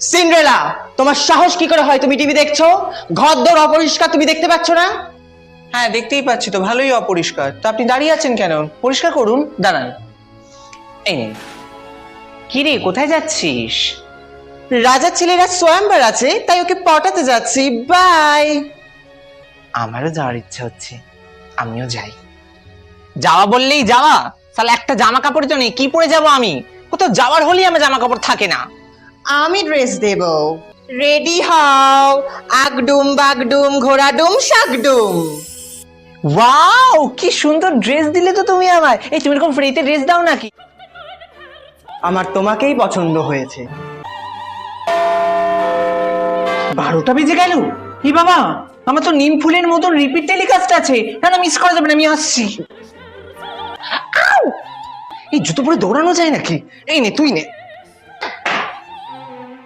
Cinderella, তোমার সাহস কি করে হয় তুমি টিভি দেখছো? ঘরদোর অপরিষ্কার, তুমি দেখতে পাচ্ছ না? হ্যাঁ দেখতেই পাচ্ছি তো, ভালোই অপরিষ্কার। তো আপনি দাঁড়িয়ে আছেন কেন? পরিষ্কার করুন, দাঁড়ান। এই নিন। কি রে, কোথায় যাচ্ছিস? রাজার ছেলেরা স্বয়ংবর আছে, তাই ওকে পটাতে যাচ্ছি। বাই। আমারও যাওয়ার ইচ্ছা হচ্ছে, আমিও যাই। যাওয়া বললেই যাওয়া? সালা একটা জামা কাপড় তো নেই, কি পরে যাব আমি? কোথাও যাওয়ার হলেই আমার জামা কাপড় থাকে না। আমি ড্রেস দেব। রেডি হও। আগডুম বাগডুম ঘোড়াডুম শাকডুম। ওয়াও, কি সুন্দর ড্রেস দিলে তো তুমি আমায়। এই তুমি এরকম ফ্রিতে ড্রেস দাও নাকি? আমার তোমাকেই পছন্দ হয়েছে। 12টা বেজে গেল। এই বাবা, আমার তো নিম ফুলের মতন রিপিট টেলিকাস্ট আছে। না না, মিস করা যাবে না, আমি আসছি। আউ! এই জুতো পরে দৌড়ানো যায় নাকি? এই নে, তুই নে।